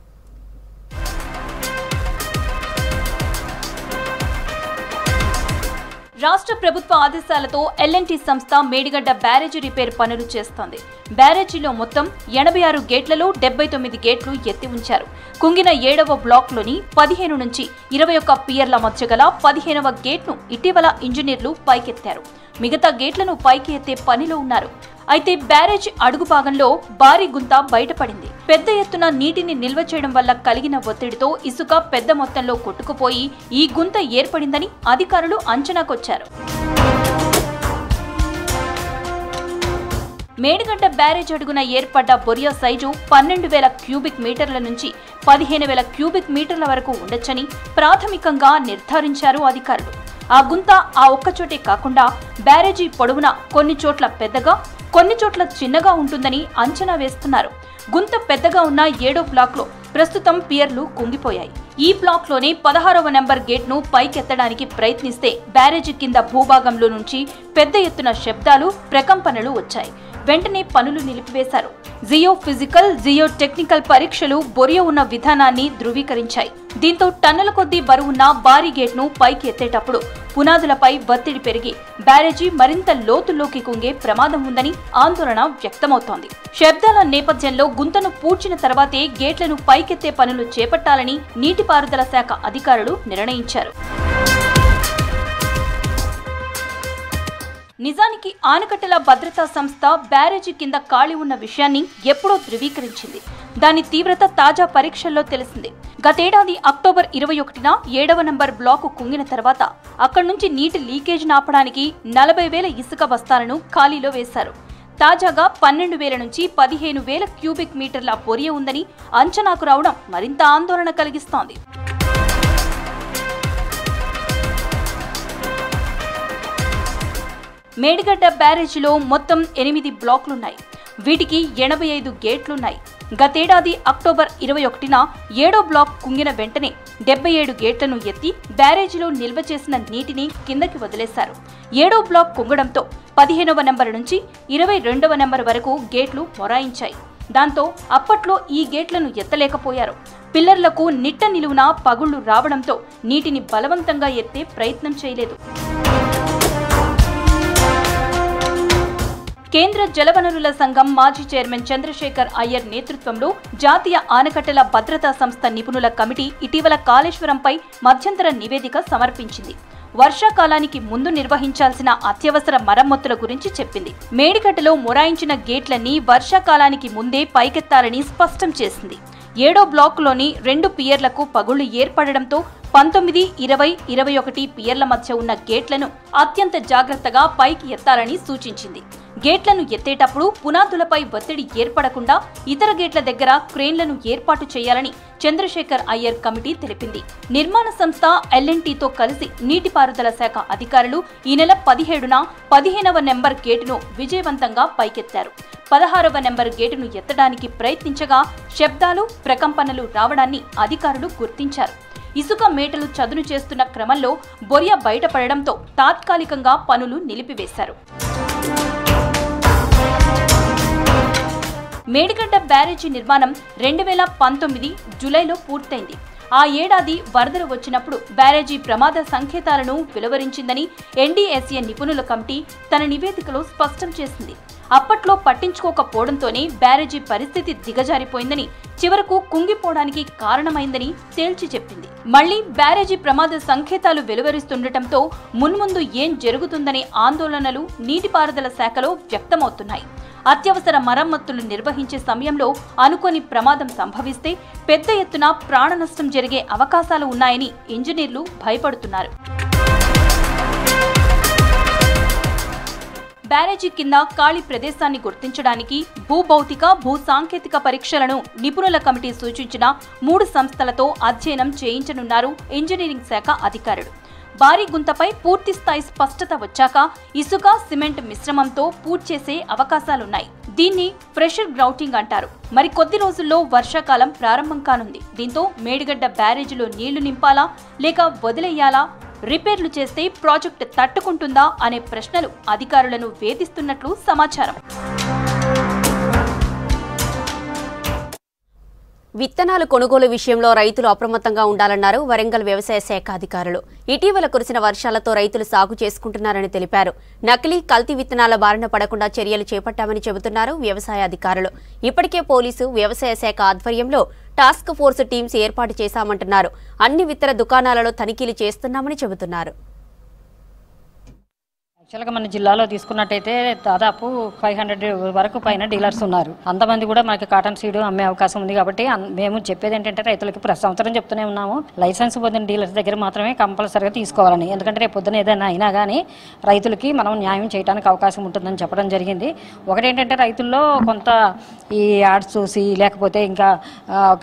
రాష్ట్ర ప్రభుత్వ ఆదేశాలతో ఎల్ఎన్టీ సంస్థ మేడిగడ్డ బ్యారేజీ రిపేర్ పనులు చేస్తోంది. బ్యారేజీలో మొత్తం 86 గేట్లలో 79 గేట్లు ఎత్తి ఉంచారు. కుంగిన 7వ బ్లాక్లోని 15 నుంచి 21 పియర్ల మధ్య గల 15వ గేట్ను ఇటీవల ఇంజనీర్లు పైకెత్తారు. మిగతా గేట్లను పైకి ఎత్తే పనిలో ఉన్నారు. అయితే బ్యారేజ్ అడుగు భాగంలో భారీ గుంత బయటపడింది. పెద్ద ఎత్తున నీటిని నిల్వ చేయడం వల్ల కలిగిన ఒత్తిడితో ఇసుక పెద్ద మొత్తంలో కొట్టుకుపోయి ఈ గుంత ఏర్పడిందని అధికారులు అంచనాకొచ్చారు. మేడిగడ్డ బ్యారేజ్ అడుగున ఏర్పడ్డ బొరియా సైజు 12,000 క్యూబిక్ మీటర్ల నుంచి 15,000 క్యూబిక్ మీటర్ల వరకు ఉండొచ్చని ప్రాథమికంగా నిర్ధారించారు అధికారులు. ఆ గుంత ఆ ఒక్కచోటే కాకుండా బ్యారేజీ పొడవున కొన్ని చోట్ల పెద్దగా కొన్ని చోట్ల చిన్నగా ఉంటుందని అంచనా వేస్తున్నారు. గుంత పెద్దగా ఉన్న 7వ బ్లాక్లో ప్రస్తుతం పియర్లు కుంగిపోయాయి. ఈ బ్లాక్లోనే 16వ నెంబర్ గేట్ను పైకెత్తడానికి ప్రయత్నిస్తే బ్యారేజీ కింద భూభాగంలో నుంచి పెద్ద ఎత్తున శబ్దాలు, ప్రకంపనలు వచ్చాయి. వెంటనే పనులు నిలిపివేశారు. జియో ఫిజికల్, జియో టెక్నికల్ పరీక్షలు బొరియా ఉన్న విధానాన్ని ధృవీకరించాయి. దీంతో టన్నుల కొద్దీ బరువున్న భారీ గేట్ను పైకి ఎత్తేటప్పుడు పునాదులపై ఒత్తిడి పెరిగి బ్యారేజీ మరింత లోతుల్లోకి కుంగే ప్రమాదం ఉందని ఆందోళన వ్యక్తమవుతోంది. శబ్దాల నేపథ్యంలో గుంతను పూడ్చిన తర్వాతే గేట్లను పైకెత్తే పనులు చేపట్టాలని నీటిపారుదల శాఖ అధికారులు నిర్ణయించారు. నిజానికి ఆనకట్టల భద్రతా సంస్థ బ్యారేజీ కింద ఖాళీ ఉన్న విషయాన్ని ఎప్పుడో ధృవీకరించింది. దాని తీవ్రత తాజా పరీక్షల్లో తెలిసింది. గతేడాది అక్టోబర్ 21న 7వ నంబర్ బ్లాకు కుంగిన తర్వాత అక్కడి నుంచి నీటి లీకేజ్ ఆపడానికి 40,000 ఇసుక బస్తాలను ఖాళీలో వేశారు. తాజాగా 12,000 నుంచి 15,000 క్యూబిక్ మీటర్ల బొరియా ఉందని అంచనాకు రావడం మరింత ఆందోళన కలిగిస్తోంది. మేడిగడ్డ బ్యారేజీలో మొత్తం 8 బ్లాకులున్నాయి. వీటికి 85 గేట్లున్నాయి. గతేడాది అక్టోబర్ 21న 7వ బ్లాక్ కుంగిన వెంటనే 77 గేట్లను ఎత్తి బ్యారేజీలో నిల్వ చేసిన నీటిని కిందకి వదిలేశారు. 7వ బ్లాక్ కుంగడంతో 15వ నెంబర్ నుంచి 22వ నెంబర్ వరకు గేట్లు మొరాయించాయి. దాంతో అప్పట్లో ఈ గేట్లను ఎత్తలేకపోయారు. పిల్లర్లకు నిట్ట నిలువున పగుళ్లు రావడంతో నీటిని బలవంతంగా ఎత్తే ప్రయత్నం చేయలేదు. కేంద్ర జలవనరుల సంఘం మాజీ చైర్మన్ చంద్రశేఖర్ అయ్యర్ నేతృత్వంలో జాతీయ ఆనకట్టల భద్రతా సంస్థ నిపుణుల కమిటీ ఇటీవల కాళేశ్వరంపై మధ్యంతర నివేదిక సమర్పించింది. వర్షాకాలానికి ముందు నిర్వహించాల్సిన అత్యవసర మరమ్మతుల గురించి చెప్పింది. మేడిగడ్డలో మొరాయించిన గేట్లన్నీ వర్షాకాలానికి ముందే పైకెత్తాలని స్పష్టం చేసింది. 7వ బ్లాకులోని 2 పియర్లకు పగుళ్లు ఏర్పడడంతో 19, 20, 21 పియర్ల మధ్య ఉన్న గేట్లను అత్యంత జాగ్రత్తగా పైకి ఎత్తాలని సూచించింది. గేట్లను ఎత్తేటప్పుడు పునాదులపై ఒత్తిడి ఏర్పడకుండా ఇతర గేట్ల దగ్గర క్రేన్లను ఏర్పాటు చేయాలని చంద్రశేఖర్ అయ్యర్ కమిటీ తెలిపింది. నిర్మాణ సంస్థ L&Tతో కలిసి నీటిపారుదల శాఖ అధికారులు ఈ నెల 17న 15వ నెంబర్ గేటును విజయవంతంగా పైకెత్తారు. 16వ నెంబర్ గేటును ఎత్తడానికి ప్రయత్నించగా శబ్దాలు, ప్రకంపనలు రావడాన్ని అధికారులు గుర్తించారు. ఇసుక మేటలు చదును చేస్తున్న క్రమంలో బొరియ బయటపడడంతో తాత్కాలికంగా పనులు నిలిపివేశారు. మేడిగడ్డ బ్యారేజీ నిర్మాణం 2019 జూలైలో పూర్తయింది. ఆ ఏడాది వరదలు వచ్చినప్పుడు బ్యారేజీ ప్రమాద సంకేతాలను వెలువరించిందని NDSA నిపుణుల కమిటీ తన నివేదికలో స్పష్టం చేసింది. అప్పట్లో పట్టించుకోకపోవడంతోనే బ్యారేజీ పరిస్థితి దిగజారిపోయిందని, చివరకు కుంగిపోవడానికి కారణమైందని తేల్చి చెప్పింది. మళ్లీ బ్యారేజీ ప్రమాద సంకేతాలు వెలువరిస్తుండటంతో మున్ముందు ఏం జరుగుతుందనే ఆందోళనలు నీటిపారుదల శాఖలో వ్యక్తమవుతున్నాయి. అత్యవసర మరమ్మతులు నిర్వహించే సమయంలో అనుకోని ప్రమాదం సంభవిస్తే పెద్ద ఎత్తున ప్రాణ నష్టం జరిగే అవకాశాలు ఉన్నాయని ఇంజనీర్లు భయపడుతున్నారు. బ్యారేజీ కింద ఖాళీ ప్రదేశాన్ని గుర్తించడానికి భూభౌతిక, భూ సాంకేతిక పరీక్షలను నిపుణుల కమిటీ సూచించిన 3 సంస్థలతో అధ్యయనం చేయించనున్నారు ఇంజనీరింగ్ శాఖ అధికారులు. భారీ గుంతపై పూర్తి స్థాయి స్పష్టత వచ్చాక ఇసుక, సిమెంట్ మిశ్రమంతో పూర్తి చేసే అవకాశాలున్నాయి. దీన్ని ప్రెషర్ గ్రౌటింగ్ అంటారు. మరి కొద్ది రోజుల్లో వర్షాకాలం ప్రారంభం కానుంది. దీంతో మేడిగడ్డ బ్యారేజీలో నీళ్లు నింపాలా లేక వదిలేయాలా, రిపేర్లు చేస్తే ప్రాజెక్టు తట్టుకుంటుందా అనే ప్రశ్నలు అధికారులను వేధిస్తున్నట్లు సమాచారం. విత్తనాలు కొనుగోలు విషయంలో రైతులు అప్రమత్తంగా ఉండాలన్నారు వరంగల్ వ్యవసాయ శాఖ అధికారులు. ఇటీవల కురిసిన వర్షాలతో రైతులు సాగు చేసుకుంటున్నారని తెలిపారు. నకిలీ, కల్తీ విత్తనాల బారిన పడకుండా చర్యలు చేపట్టామని చెబుతున్నారు వ్యవసాయ అధికారులు. ఇప్పటికే పోలీసు, వ్యవసాయ శాఖ ఆధ్వర్యంలో టాస్క్ ఫోర్స్ టీమ్స్ ఏర్పాటు చేశామంటున్నారు. అన్ని విత్తన దుకాణాలలో తనిఖీలు చేస్తున్నామని చెబుతున్నారు. యాక్చువల్గా మన జిల్లాలో తీసుకున్నట్టయితే దాదాపు 500 వరకు పైన డీలర్స్ ఉన్నారు. అంతమంది కూడా మనకి కాటన్ సీడ్ అమ్మే అవకాశం ఉంది. కాబట్టి మేము చెప్పేది ఏంటంటే రైతులకి ప్రతి సంవత్సరం చెప్తూనే ఉన్నాము, లైసెన్స్ పొందిన డీలర్స్ దగ్గర మాత్రమే కంపల్సరీగా తీసుకోవాలని. ఎందుకంటే రేపు పొద్దున ఏదైనా అయినా కానీ రైతులకి మనం న్యాయం చేయడానికి అవకాశం ఉంటుందని చెప్పడం జరిగింది. ఒకటేంటంటే రైతుల్లో కొంత ఈ యాడ్స్ చూసి, లేకపోతే ఇంకా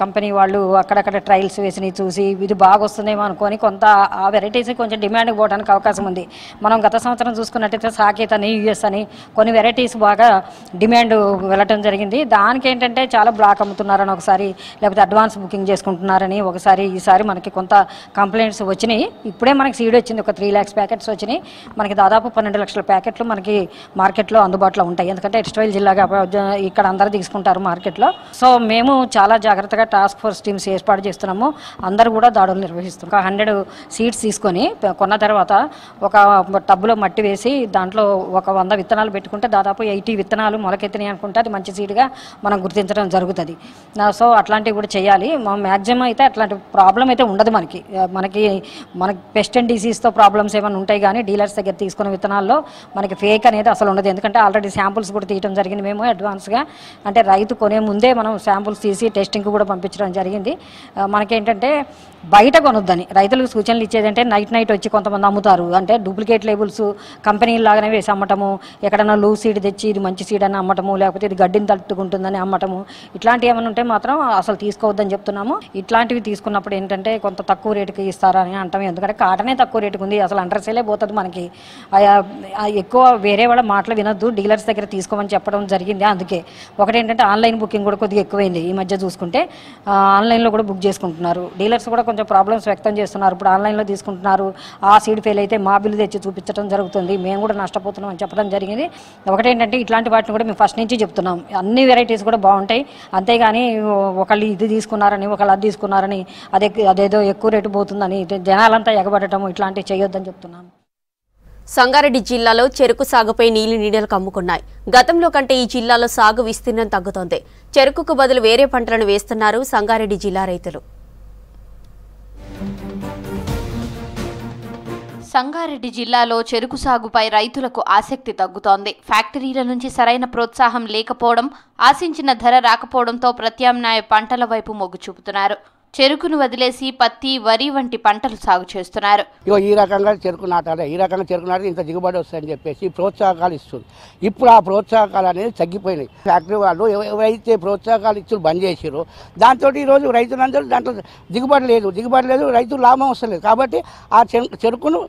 కంపెనీ వాళ్ళు అక్కడక్కడ ట్రయల్స్ వేసి చూసి ఇది బాగా వస్తుందేమో అనుకొని కొంత ఆ వెరైటీస్ కొంచెం డిమాండ్ పోవడానికి అవకాశం ఉంది. మనం గత సంవత్సరం చూసుకున్నట్టయితే సాకేత్ అని, US అని కొన్ని వెరైటీస్ బాగా డిమాండ్ వెళ్ళటం జరిగింది. దానికి ఏంటంటే చాలా బ్లాక్ అమ్ముతున్నారని ఒకసారి, లేకపోతే అడ్వాన్స్ బుకింగ్ చేసుకుంటున్నారని ఒకసారి, ఈసారి మనకి కొంత కంప్లైంట్స్ వచ్చినాయి. ఇప్పుడే మనకి సీడ్ వచ్చింది, ఒక 3 lakhs ప్యాకెట్స్ వచ్చినాయి. మనకి దాదాపు 12 లక్షల ప్యాకెట్లు మనకి మార్కెట్లో అందుబాటులో ఉంటాయి. ఎందుకంటే టెక్స్టైల్ జిల్లాగా ఇక్కడ అందరూ తీసుకుంటారు మార్కెట్లో. సో మేము చాలా జాగ్రత్తగా టాస్క్ ఫోర్స్ టీమ్స్ ఏర్పాటు చేస్తున్నాము. అందరూ కూడా దాడులు నిర్వహిస్తున్నాం. 100 సీడ్స్ తీసుకొని కొన్న తర్వాత ఒక టబ్బులో మట్టి వేసి దాంట్లో ఒక 100 విత్తనాలు పెట్టుకుంటే దాదాపు 80 విత్తనాలు మొలకెత్తినాయి అనుకుంటే అది మంచి సీడ్గా మనం గుర్తించడం జరుగుతుంది. సో అట్లాంటివి కూడా చేయాలి. మ్యాక్సిమం అయితే అట్లాంటి ప్రాబ్లం అయితే ఉండదు. మనకి పెస్ట్ అండ్ డిసీజ్తో ప్రాబ్లమ్స్ ఏమైనా ఉంటాయి, కానీ డీలర్స్ దగ్గర తీసుకున్న విత్తనాల్లో మనకి ఫేక్ అనేది అసలు ఉండదు. ఎందుకంటే ఆల్రెడీ శాంపుల్స్ కూడా తీయడం జరిగింది. మేము అడ్వాన్స్గా అంటే రైతు కొనే ముందే మనం శాంపుల్స్ తీసి టెస్టింగ్కి కూడా పంపించడం జరిగింది. మనకేంటంటే బయట కొనొద్దని రైతులకు సూచనలు ఇచ్చేదంటే నైట్ వచ్చి కొంతమంది అమ్ముతారు. అంటే డూప్లికేట్ లేబుల్స్ కంపెనీలు లాగానే వేసి అమ్మటము, ఎక్కడన్నా లూ సీడ్ తెచ్చి ఇది మంచి సీడ్ అని అమ్మటము, లేకపోతే ఇది గడ్డిని తట్టుకుంటుందని అమ్మటము, ఇట్లాంటివి ఏమైనా ఉంటే మాత్రం అసలు తీసుకోవద్దని చెప్తున్నాము. ఇట్లాంటివి తీసుకున్నప్పుడు ఏంటంటే కొంత తక్కువ రేటుకి ఇస్తారని అంటాం. ఎందుకంటే కాటనే తక్కువ రేటుకు ఉంది, అసలు అండర్సేలే పోతుంది మనకి. ఎక్కువ వేరే వాళ్ళ మాటలు వినొద్దు, డీలర్స్ దగ్గర తీసుకోమని చెప్పడం జరిగింది. అందుకే ఒకటేంటంటే ఆన్లైన్ బుకింగ్ కూడా కొద్దిగా ఎక్కువైంది ఈ మధ్య చూసుకుంటే. ఆన్లైన్లో కూడా బుక్ చేసుకుంటున్నారు. డీలర్స్ కూడా కొంచెం ప్రాబ్లమ్స్ వ్యక్తం చేస్తున్నారు. ఇప్పుడు ఆన్లైన్లో తీసుకుంటున్నారు, ఆ సీడ్ ఫెయిల్ అయితే మా బిల్లు తెచ్చి చూపించడం జరుగుతుంది, మేము కూడా నష్టపోతున్నాం అని చెప్పడం జరిగింది. ఒకటేంటంటే ఇట్లాంటి వాటిని కూడా మేము ఫస్ట్ నుంచి చెప్తున్నాం, అన్ని వెరైటీస్ కూడా బాగుంటాయి, అంతేగాని ఒకళ్ళు ఇది తీసుకున్నారని ఒకళ్ళు అది తీసుకున్నారని అదేదో ఎక్కువ రేటు పోతుందని జనాలంతా ఎగబడటం ఇట్లాంటివి చేయొద్దని చెప్తున్నాం. సంగారెడ్డి జిల్లాలో చెరుకు సాగుపై నీళ్లు కమ్ముకున్నాయి. గతంలో కంటే ఈ జిల్లాలో సాగు విస్తీర్ణం తగ్గుతోంది. చెరుకుకు బదులు వేరే పంటలను వేస్తున్నారు సంగారెడ్డి జిల్లా రైతులు. సంగారెడ్డి జిల్లాలో చెరుకు సాగుపై రైతులకు ఆసక్తి తగ్గుతోంది. ఫ్యాక్టరీల నుంచి సరైన ప్రోత్సాహం లేకపోవడం, ఆశించిన ధర రాకపోవడంతో ప్రత్యామ్నాయ పంటల వైపు మొగ్గు చూపుతున్నారు. చెరుకును వదిలేసి పత్తి, వరి వంటి పంటలు సాగు చేస్తున్నారు. ఈ రకంగా చెరుకు నాటాలి, ఈ రకంగా చెరుకు నాటి ఇంత దిగుబడి వస్తాయని చెప్పేసి ప్రోత్సాహకాలు ఇస్తుంది. ఇప్పుడు ఆ ప్రోత్సాహకాలు అనేది తగ్గిపోయినాయి. ఫ్యాక్టరీ వాళ్ళు ఎవరైతే ప్రోత్సాహకాలు ఇచ్చి బంద్ చేసారో దాంతో ఈరోజు రైతులందరూ దాంట్లో దిగుబడి లేదు, రైతు లాభం వస్తలేదు. కాబట్టి ఆ చెరుకును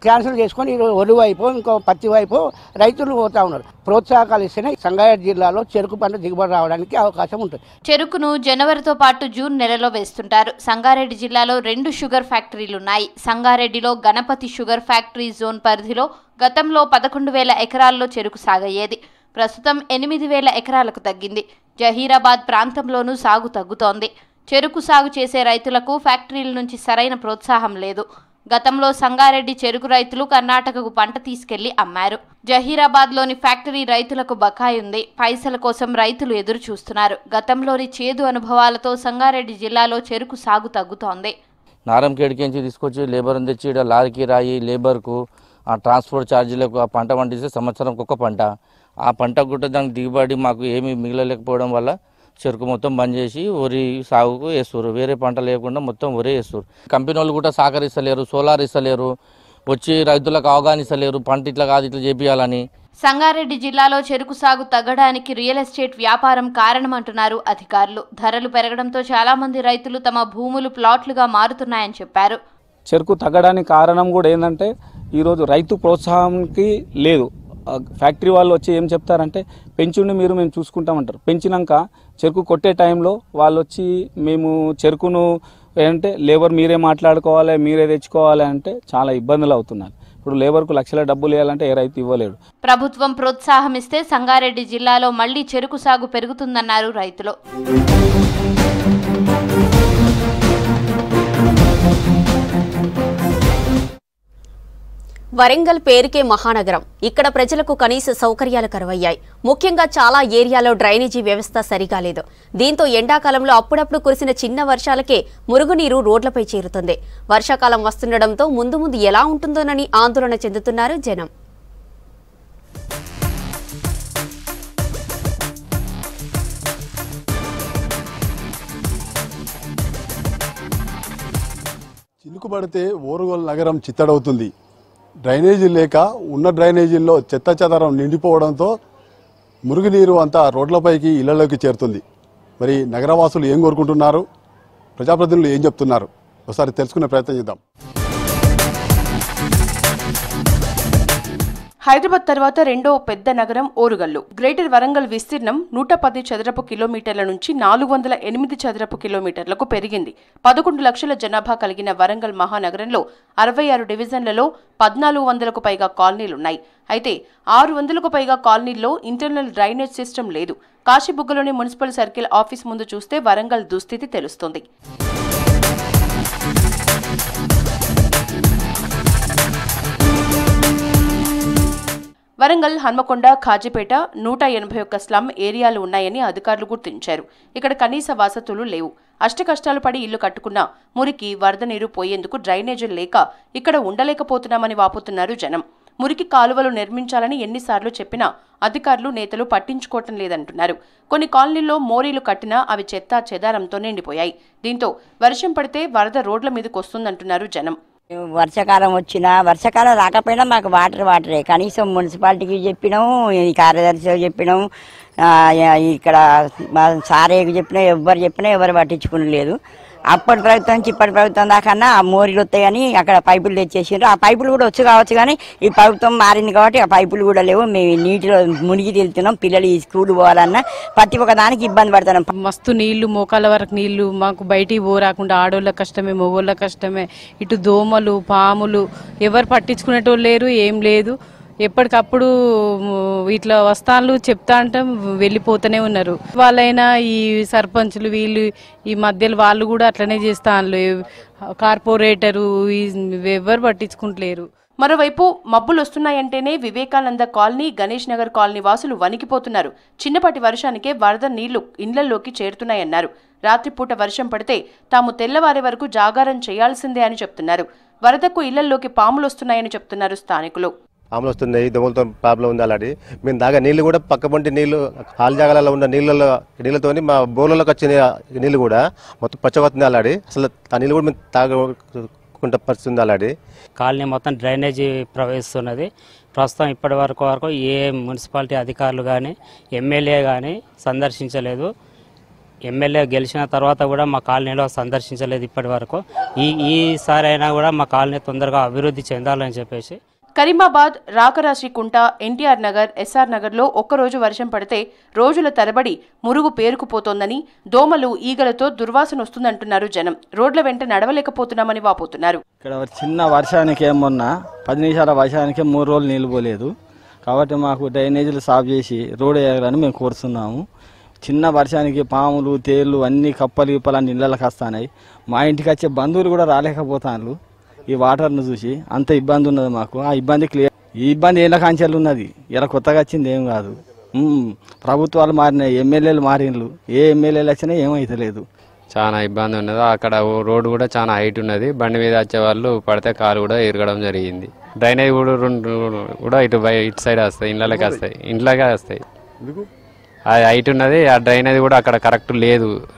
క్యాన్సిల్ చేసుకొని వరి వైపు ఇంకో పత్తి వైపు రైతులు పోతా ఉన్నారు. ప్రోత్సాహకాలు ఇస్తేనే సంగారెడ్డి జిల్లాలో చెరుకు పంట దిగుబడి రావడానికి అవకాశం ఉంటుంది. చెరుకును జనవరితో పాటు జూన్ నెలలో వేస్తుంటారు. సంగారెడ్డి జిల్లాలో 2 షుగర్ ఫ్యాక్టరీలున్నాయి. సంగారెడ్డిలో గణపతి షుగర్ ఫ్యాక్టరీ జోన్ పరిధిలో గతంలో 11,000 ఎకరాల్లో చెరుకు సాగయ్యేది. ప్రస్తుతం 8,000 ఎకరాలకు తగ్గింది. జహీరాబాద్ ప్రాంతంలోనూ సాగు తగ్గుతోంది. చెరుకు సాగు చేసే రైతులకు ఫ్యాక్టరీల నుంచి సరైన ప్రోత్సాహం లేదు. గతంలో సంగారెడ్డి చెరుకు రైతులు కర్ణాటకకు పంట తీసుకెళ్లి అమ్మారు. జహీరాబాద్లోని ఫ్యాక్టరీ రైతులకు బకాయి ఉంది. పైసల కోసం రైతులు ఎదురు చూస్తున్నారు. గతంలోని చేదు అనుభవాలతో సంగారెడ్డి జిల్లాలో చెరుకు సాగు తగ్గుతోంది. నారంకేడికించి తీసుకొచ్చి లేబర్ని తెచ్చి లారీకి రాయి లేబర్కు ఆ ట్రాన్స్పోర్ట్ ఛార్జీలకు ఆ పంట పండిస్తే సంవత్సరంకి ఒక పంట. ఆ పంట కూడా దానికి దిగుబడి మాకు ఏమీ మిగలలేకపోవడం వల్ల చెరుకు మొత్తం బంద్ చేసి వరి సాగుకు వేస్తారు. వేరే పంట లేకుండా మొత్తం వరే వేస్తారు. కంపెనీ వాళ్ళు కూడా సహకరిస్తలేరు, సోలార్ ఇస్తలేరు, వచ్చి రైతులకు అవగాహన ఇస్తలేరు, పంట ఇట్లా కాదు ఇట్లా చేపియాలని. సంగారెడ్డి జిల్లాలో చెరుకు సాగు తగ్గడానికి రియల్ ఎస్టేట్ వ్యాపారం కారణమంటున్నారు అధికారులు. ధరలు పెరగడంతో చాలా మంది రైతులు తమ భూములు ప్లాట్లుగా మారుతున్నాయని చెప్పారు. చెరుకు తగ్గడానికి కారణం కూడా ఏంటంటే ఈరోజు రైతు ప్రోత్సాహానికి లేదు. ఫ్యాక్టరీ వాళ్ళు వచ్చి ఏం చెప్తారంటే పెంచుండి మేము చూసుకుంటామంటారు. పెంచినాక చెరుకు కొట్టే టైంలో వాళ్ళు వచ్చి మేము చెరుకును ఏంటంటే లేబర్ మీరే మాట్లాడుకోవాలి, మీరే తెచ్చుకోవాలి అంటే చాలా ఇబ్బందులు అవుతున్నారు. ఇప్పుడు లేబర్కు లక్షల డబ్బులు ఇవ్వాలంటే ఏ రైతు ఇవ్వలేడు. ప్రభుత్వం ప్రోత్సాహం ఇస్తే సంగారెడ్డి జిల్లాలో మళ్లీ చెరుకు సాగు పెరుగుతుందన్నారు రైతులు. వరంగల్ పేరుకే మహానగరం. ఇక్కడ ప్రజలకు కనీస సౌకర్యాలు కరువయ్యాయి. ముఖ్యంగా చాలా ఏరియాలో డ్రైనేజీ వ్యవస్థ సరిగా లేదు. దీంతో ఎండాకాలంలో అప్పుడప్పుడు కురిసిన చిన్న వర్షాలకే మురుగునీరు రోడ్లపై చేరుతుంది. వర్షాకాలం వస్తుండటంతో ముందు ముందు ఎలా ఉంటుందోనని ఆందోళన చెందుతున్నారు జనం. చినుకు పడితే ఓరుగోల్ నగరం చిత్తడవుతుంది. డ్రైనేజీ లేక ఉన్న డ్రైనేజీల్లో చెత్త చెదారం నిండిపోవడంతో మురుగునీరు అంతా రోడ్లపైకి ఇళ్లలోకి చేరుతుంది. మరి నగరవాసులు ఏం కోరుకుంటున్నారు, ప్రజాప్రతినిధులు ఏం చెప్తున్నారు, ఒకసారి తెలుసుకునే ప్రయత్నం చేద్దాం. హైదరాబాద్ తర్వాత రెండో పెద్ద నగరం ఓరుగల్లు. గ్రేటర్ వరంగల్ విస్తీర్ణం 110 చదరపు కిలోమీటర్ల నుంచి 408 చదరపు కిలోమీటర్లకు పెరిగింది. 11 లక్షల జనాభా కలిగిన వరంగల్ మహానగరంలో 66 డివిజన్లలో 1400కు పైగా కాలనీలున్నాయి. అయితే 600కు పైగా కాలనీల్లో ఇంటర్నల్ డ్రైనేజ్ సిస్టమ్ లేదు. కాశీబుగ్గలోని మున్సిపల్ సర్కిల్ ఆఫీస్ ముందు చూస్తే వరంగల్ దుస్థితి తెలుస్తుంది. వరంగల్, హన్మకొండ, ఖాజీపేట 181 స్లమ్ ఏరియాలు ఉన్నాయని అధికారులు గుర్తించారు. ఇక్కడ కనీస వసతులు లేవు. అష్టకష్టాలు పడి ఇల్లు కట్టుకున్న మురికి, వరద నీరు పోయేందుకు డ్రైనేజీలు లేక ఇక్కడ ఉండలేకపోతున్నామని వాపోతున్నారు జనం. మురికి కాలువలు నిర్మించాలని ఎన్నిసార్లు చెప్పినా అధికారులు, నేతలు పట్టించుకోవటం లేదంటున్నారు. కొన్ని కాలనీల్లో మోరీలు కట్టినా అవి చెత్త చెదారంతో నిండిపోయాయి. దీంతో వర్షం పడితే వరద రోడ్ల మీదకు వస్తుందంటున్నారు జనం. వర్షాకాలం వచ్చినా వర్షాకాలం రాకపోయినా మాకు వాటరే. కనీసం మున్సిపాలిటీకి చెప్పినాము, ఈ కార్యదర్శికి చెప్పినాము, ఇక్కడ మా సారేకి చెప్పినా ఎవరు పట్టించుకుని. అప్పటి ప్రభుత్వం నుంచి ఇప్పటి ప్రభుత్వం దాకా ఆ మోరీలు వస్తాయని అక్కడ పైపులు తెచ్చేసిండ్రు. ఆ పైపులు కూడా కావచ్చు కానీ ఈ ప్రభుత్వం మారింది కాబట్టి ఆ పైపులు కూడా లేవు. మేము నీటిలో మునిగి వెళ్తున్నాం. పిల్లలు ఈ స్కూల్ పోవాలన్నా ప్రతి ఒక్క దానికి ఇబ్బంది పడుతున్నాం. మస్తు నీళ్లు, మోకాల వరకు నీళ్లు, మాకు బయటికి పోరాకుండా ఆడోళ్ళ కష్టమే, మగోళ్ళ కష్టమే. ఇటు దోమలు, పాములు, ఎవరు పట్టించుకునేటోళ్ళు లేరు, ఏం లేదు. ఎప్పటికప్పుడు ఇట్లా వస్తాను చెప్తా అంటే వెళ్ళిపోతూనే ఉన్నారు. వాళ్ళైనా ఈ సర్పంచులు వీళ్ళు ఈ మధ్యలో వాళ్ళు కూడా అట్లనే చేస్తాను. కార్పొరేటరు ఎవరు పట్టించుకుంటలేరు. మరోవైపు మబ్బులు వస్తున్నాయంటేనే వివేకానంద కాలనీ, గణేష్ నగర్ కాలనీ వాసులు వణికిపోతున్నారు. చిన్నపాటి వర్షానికే వరద నీళ్లు ఇండ్లలోకి చేరుతున్నాయన్నారు. రాత్రిపూట వర్షం పడితే తాము తెల్లవారే వరకు జాగారం చేయాల్సిందే అని చెప్తున్నారు. వరదకు ఇళ్లలోకి పాములు వస్తున్నాయని చెప్తున్నారు స్థానికులు. పాములు వస్తున్నాయి, దోమలతో ప్రాబ్లం ఉంది. అలాంటి మేము దాగా నీళ్లు కూడా పక్కపొంటి నీళ్లు హాల్ జాగాలలో ఉన్న నీళ్ళతో మా బోర్లలోకి వచ్చిన నీళ్లు కూడా మొత్తం పచ్చగొస్తుంది. అలాంటి అసలు ఆ నీళ్ళు కూడా మేము తాగకుండా పరిస్థితుంది. అలాంటి కాలనీ మొత్తం డ్రైనేజీ ప్రవహిస్తున్నది. ప్రస్తుతం ఇప్పటి వరకు ఏ మున్సిపాలిటీ అధికారులు కానీ ఎమ్మెల్యే కానీ సందర్శించలేదు. ఎమ్మెల్యే గెలిచిన తర్వాత కూడా మా కాలనీలో సందర్శించలేదు ఇప్పటి వరకు. ఈసారి అయినా కూడా మా కాలనీ తొందరగా అభివృద్ధి చెందాలని చెప్పేసి. కరీమాబాద్, రాకరాశికుంట, ఎన్టీఆర్ నగర్, ఎస్ఆర్ నగర్లో ఒక్కరోజు వర్షం పడితే రోజుల తరబడి మురుగు పేరుకుపోతోందని, దోమలు, ఈగలతో దుర్వాసన వస్తుందంటున్నారు జనం. రోడ్ల వెంట నడవలేకపోతున్నామని వాపోతున్నారు. ఇక్కడ చిన్న వర్షానికి ఏమన్నా 10 నిమిషాల వర్షానికి 3 రోజులు నీళ్ళు పోలేదు. కాబట్టి మాకు డ్రైనేజీలు సాఫ్ చేసి రోడ్ వేయాలని మేము కోరుతున్నాము. చిన్న వర్షానికి పాములు, తేళ్లు అన్ని కప్పలు ఇప్పలు ఇళ్ళకి వస్తున్నాయి. మా ఇంటికి వచ్చే బంధువులు కూడా రాలేకపోతాను. ఈ వాటర్ను చూసి అంత ఇబ్బంది ఉన్నది మాకు. ఆ ఇబ్బంది క్లియర్. ఈ ఇబ్బంది ఏళ్ళ కాంచెలు ఉన్నది, ఇలా కొత్తగా వచ్చింది ఏం కాదు. ప్రభుత్వాలు మారినాయి, ఎమ్మెల్యేలు మారినలు, ఏ ఎమ్మెల్యేలు వచ్చినా ఏమైతలేదు. చాలా ఇబ్బంది ఉన్నది. అక్కడ రోడ్డు కూడా చాలా హైట్ ఉన్నది. బండి మీద వచ్చే వాళ్ళు పడితే కాలు కూడా ఇరగడం జరిగింది. డ్రైనేజ్ కూడా ఇటు సైడ్ వస్తాయి, ఇంట్లోకి వస్తాయి. అది హైట్ ఉన్నది. ఆ డ్రైనేజ్ కూడా అక్కడ కరెక్ట్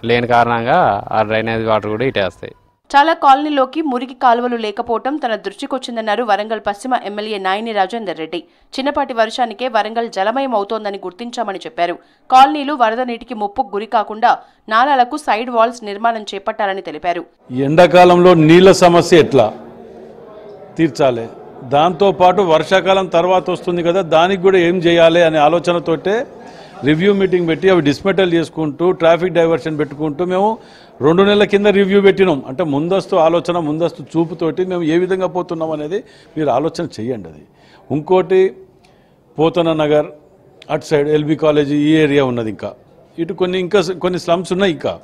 లేని కారణంగా ఆ డ్రైనేజ్ వాటర్ కూడా ఇటే వస్తాయి. చాలా కాలనీలోకి మురికి కాలువలు లేకపోవడం తన దృష్టికొచ్చిందన్నారు వరంగల్ పశ్చిమ ఎమ్మెల్యే నాయిని రాజేందర్ రెడ్డి. చిన్నపాటి వర్షానికే వరంగల్ జలమయం అవుతోందని గుర్తించామని చెప్పారు. కాలనీలు వరద నీటికి ముప్పుకు గురి కాకుండా నాలాలకు సైడ్ వాల్స్ నిర్మాణం చేపట్టాలని తెలిపారు. ఎండాకాలంలో నీళ్ల సమస్య ఎట్లా తీర్చాలి, దాంతోపాటు వర్షాకాలం తర్వాత వస్తుంది కదా, దానికి కూడా ఏం చేయాలి అనే ఆలోచనతోటే రివ్యూ మీటింగ్ పెట్టి అవి డిస్మెటల్ చేసుకుంటూ ట్రాఫిక్ డైవర్షన్ పెట్టుకుంటూ మేము 2 నెలల కింద రివ్యూ పెట్టినాం. అంటే ముందస్తు ఆలోచన, ముందస్తు చూపుతోటి మేము ఏ విధంగా పోతున్నాం అనేది మీరు ఆలోచన చెయ్యండి. అది ఇంకోటి పోతన నగర్ అటు సైడ్ ఎల్బీ కాలేజీ ఈ ఏరియా ఉన్నది. ఇంకా ఇటు కొన్ని స్లమ్స్ ఉన్నాయి. ఇంకా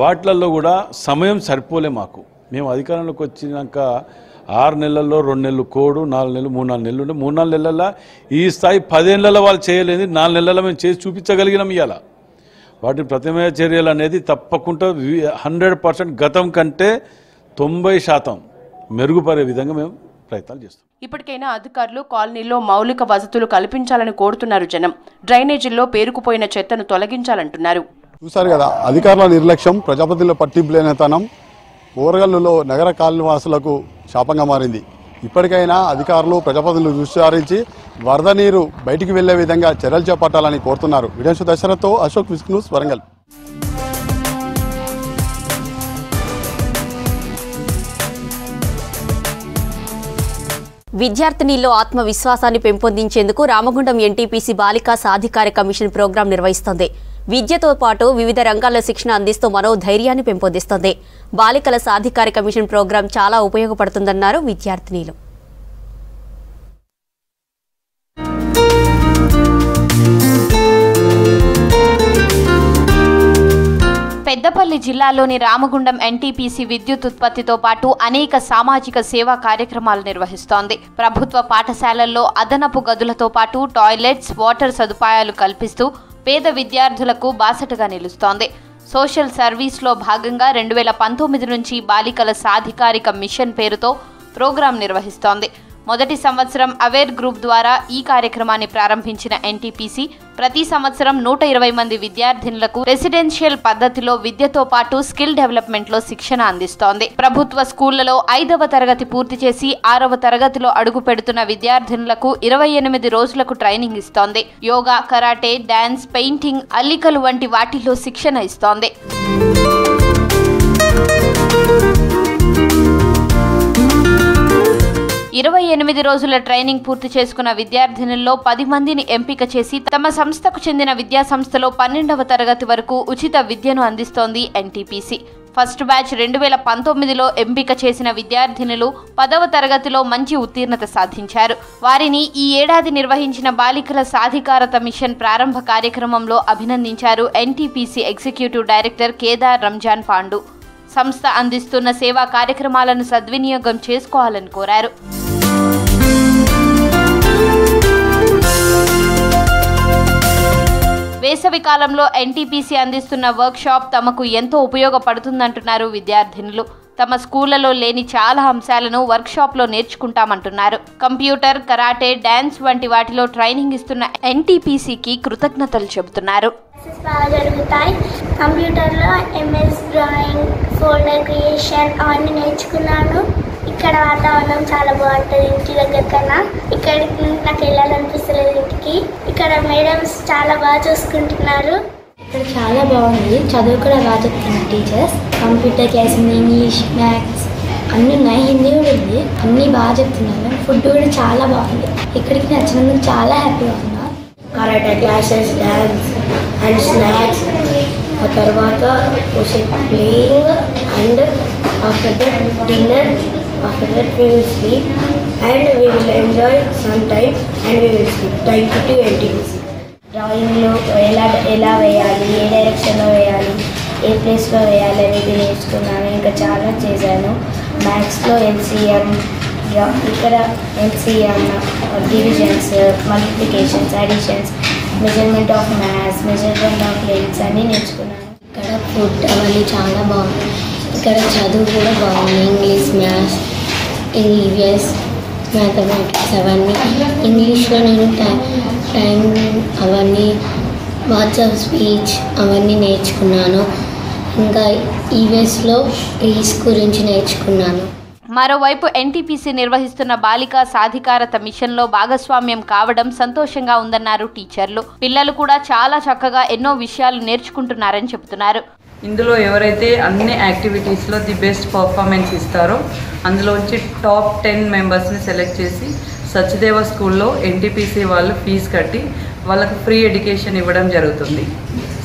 వాటిలలో కూడా సమయం సరిపోలే మాకు. మేము అధికారంలోకి వచ్చినాక 6 నెలల్లో 2 నెలలు కోడు, 4 నెలలు 3-4 నెలలు ఉండే. 3-4 నెలల్లో ఈ స్థాయి 10 ఏళ్లలో వాళ్ళు చేయలేదు. 4 నెలల్లో మేము చేసి చూపించగలిగినాం. ఇవాళ వాటి ప్రతిమయ చర్యలు అనేది తప్పకుండా 100% గతం కంటే 90% మెరుగుపడే విధంగా మేము ప్రయత్నాలు చేస్తాం. ఇప్పటికైనా అధికారులు కాలనీల్లో మౌలిక వసతులు కల్పించాలని కోరుతున్నారు జనం. డ్రైనేజీల్లో పేరుకుపోయిన చెత్తను తొలగించాలంటున్నారు. చూసారు కదా, అధికారుల నిర్లక్ష్యం, ప్రజాప్రతినిధుల పట్టింపులేనితనం ఓరగల్లులో నగర కాలనీవాసులకు శాపంగా మారింది. ఇప్పటికైనా అధికారులు, ప్రజాప్రతినిధులు దృష్టి సారించి వరద నీరు బయటికి వెళ్లే విధంగా చర్యలు చేపట్టాలని కోరుతున్నారు. వీడియో దశరథ్తో అశోక్, విస్క్ న్యూస్, వరంగల్. విద్యార్థినిల్లో ఆత్మవిశ్వాసాన్ని పెంపొందించేందుకు రామగుండం ఎన్టీపీసీ బాలికా సాధికార కమిషన్ ప్రోగ్రాం నిర్వహిస్తోంది. విద్యతో పాటు వివిధ రంగాల్లో శిక్షణ అందిస్తూ మనోధైర్యాన్ని పెంపొందిస్తోంది. బాలికల సాధికార కమిషన్ ప్రోగ్రాం చాలా ఉపయోగపడుతుందన్నారు విద్యార్థినిలు. పెద్దపల్లి జిల్లాలోని రామగుండం ఎన్టీపీసీ విద్యుత్ ఉత్పత్తితో పాటు అనేక సామాజిక సేవా కార్యక్రమాలు నిర్వహిస్తోంది. ప్రభుత్వ పాఠశాలల్లో అదనపు గదులతో పాటు టాయిలెట్స్, వాటర్ సదుపాయాలు కల్పిస్తూ పేద విద్యార్థులకు బాసటగా నిలుస్తోంది. సోషల్ సర్వీస్లో భాగంగా 2019 నుంచి బాలికల సాధికారిక మిషన్ పేరుతో ప్రోగ్రాం నిర్వహిస్తోంది. మొదటి సంవత్సరం అవేర్ గ్రూప్ ద్వారా ఈ కార్యక్రమాన్ని ప్రారంభించిన ఎన్టీపీసీ ప్రతి సంవత్సరం 120 మంది విద్యార్థినులకు రెసిడెన్షియల్ పద్ధతిలో విద్యతో పాటు స్కిల్ డెవలప్మెంట్ లో శిక్షణ అందిస్తోంది. ప్రభుత్వ స్కూళ్లలో 5వ తరగతి పూర్తి చేసి 6వ తరగతిలో అడుగు పెడుతున్న విద్యార్థినులకు 28 రోజులకు ట్రైనింగ్ ఇస్తోంది. యోగా, కరాటే, డాన్స్, పెయింటింగ్, అల్లికలు వంటి వాటిల్లో శిక్షణ ఇస్తోంది. 28 రోజుల ట్రైనింగ్ పూర్తి చేసుకున్న విద్యార్థినుల్లో 10 మందిని ఎంపిక చేసి తమ సంస్థకు చెందిన విద్యా సంస్థలో 12వ తరగతి వరకు ఉచిత విద్యను అందిస్తోంది ఎన్టీపీసీ. ఫస్ట్ బ్యాచ్ 2019లో ఎంపిక చేసిన విద్యార్థినులు 10వ తరగతిలో మంచి ఉత్తీర్ణత సాధించారు. వారిని ఈ ఏడాది నిర్వహించిన బాలికల సాధికారత మిషన్ ప్రారంభ కార్యక్రమంలో అభినందించారు NTPC executive director Kedar Ramzan Pandu. సంస్థ అందిస్తున్న సేవా కార్యక్రమాలను సద్వినియోగం చేసుకోవాలని కోరారు. వేసవి కాలంలో ఎన్టీపీసీ అందిస్తున్న వర్క్ షాప్ తమకు ఎంతో ఉపయోగపడుతుందంటున్నారు విద్యార్థినులు. తమ స్కూళ్లలో లేని చాలా అంశాలను వర్క్ షాప్ లో నేర్చుకుంటామంటున్నారు. కంప్యూటర్, కరాటే, డాన్స్ వంటి వాటిలో ట్రైనింగ్ ఇస్తున్న ఎన్టీపీసీకి కృతజ్ఞతలు చెబుతున్నారు. జరుగుతాయి. కంప్యూటర్లో ఎంఎస్ డ్రాయింగ్, ఫోల్డర్ క్రియేషన్ అవన్నీ నేర్చుకున్నాను. ఇక్కడ వాతావరణం చాలా బాగుంటుంది ఇంటి దగ్గర కన్నా. ఇక్కడికి నాకు వెళ్ళాలనిపిస్తలేదు ఇంటికి. ఇక్కడ మేడమ్స్ చాలా బాగా చూసుకుంటున్నారు. ఇక్కడ చాలా బాగుంది, చదువు కూడా బాగా చెప్తున్నారు teachers. Computer class, English, maths అన్నీ ఉన్నాయి, హిందీ కూడా ఉంది, అన్నీ బాగా చెప్తున్నారు. ఫుడ్ కూడా చాలా బాగుంది. ఇక్కడికి నచ్చినందుకు చాలా హ్యాపీగా ఉన్నా. Karate classes, dance and snacks, ఆ తర్వాత playing and after that dinner, after that we will sleep and we will enjoy some time and we will sleep. Thank you to NTPC. డ్రాయింగ్లో ఎలా వేయాలి, ఏ డైరెక్షన్లో వేయాలి, ఏ ప్లేస్లో వేయాలి అనేది నేర్చుకున్నాను. ఇంకా చాలా చేశాను. మ్యాథ్స్లో ఎల్సిఎం, ఇక్కడ LCM, divisions, multiplications, additions, measurement of maths, measurement of lengths అన్నీ నేర్చుకున్నాను. ఇక్కడ ఫుడ్ అవన్నీ చాలా బాగుంది. ఇక్కడ చదువు కూడా బాగుంది. ఇంగ్లీష్, మ్యాథ్స్, ఈవీఎస్, మ్యాథమెటిక్స్ అవన్నీ. ఇంగ్లీష్లో నేను టైం అవన్నీ, వర్డ్స్ ఆఫ్ స్పీచ్ అవన్నీ నేర్చుకున్నాను. ఇంకా ఈవీఎస్లో ట్రీస్ గురించి నేర్చుకున్నాను. మరోవైపు ఎన్టీపీసీ నిర్వహిస్తున్న బాలికా సాధికారత మిషన్లో భాగస్వామ్యం కావడం సంతోషంగా ఉందన్నారు టీచర్లు. పిల్లలు కూడా చాలా చక్కగా ఎన్నో విషయాలు నేర్చుకుంటున్నారని చెబుతున్నారు. ఇందులో ఎవరైతే అన్ని యాక్టివిటీస్లో ది బెస్ట్ పర్ఫార్మెన్స్ ఇస్తారో అందులోంచి టాప్ 10 మెంబర్స్ని సెలెక్ట్ చేసి సత్యదేవ స్కూల్లో ఎన్టీపీసీ వాళ్ళు ఫీజు కట్టి వాళ్ళకు ఫ్రీ ఎడ్యుకేషన్ ఇవ్వడం జరుగుతుంది.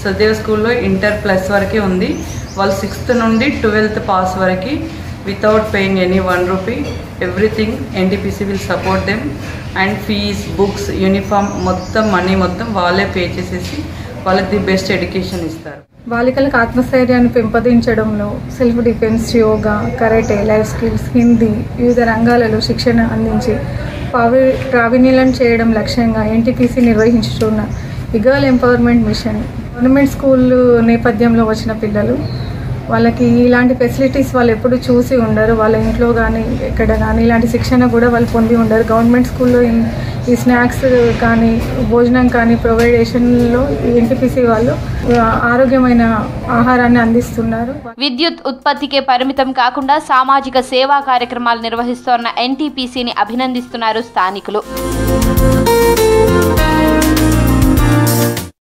సత్యదేవ స్కూల్లో ఇంటర్ ప్లస్ వరకే ఉంది. వాళ్ళు 6th నుండి 12th పాస్ వరకు without paying any 1 rupee, everything NTPC will support them, and fees, books, uniform మొత్తం మనీ మొత్తం వాళ్ళే పే చేసేసి వాళ్ళకి ది బెస్ట్ ఎడ్యుకేషన్ ఇస్తారు. బాలికలకు ఆత్మస్థైర్యాన్ని పెంపొందించడంలో self defence, yoga, karate, life skills, Hindi వివిధ రంగాలలో శిక్షణ అందించి ప్రావీణ్యాలను చేయడం లక్ష్యంగా ఎన్టీపీసీ నిర్వహించుతున్న ఈ girl empowerment mission. Government school నేపథ్యంలో వచ్చిన పిల్లలు, వాళ్ళకి ఇలాంటి ఫెసిలిటీస్ వాళ్ళు ఎప్పుడు చూసి ఉండరు. వాళ్ళ ఇంట్లో కానీ ఎక్కడ కానీ ఇలాంటి శిక్షణ కూడా వాళ్ళు పొంది ఉండరు. గవర్నమెంట్ స్కూల్లో ఈ స్నాక్స్ కానీ భోజనం కానీ ప్రొవైడేషన్లో ఎన్టీపీసీ వాళ్ళు ఆరోగ్యమైన ఆహారాన్ని అందిస్తున్నారు. విద్యుత్ ఉత్పత్తికే పరిమితం కాకుండా సామాజిక సేవా కార్యక్రమాలు నిర్వహిస్తోన్న ఎన్టీపీసీని అభినందిస్తున్నారు స్థానికులు.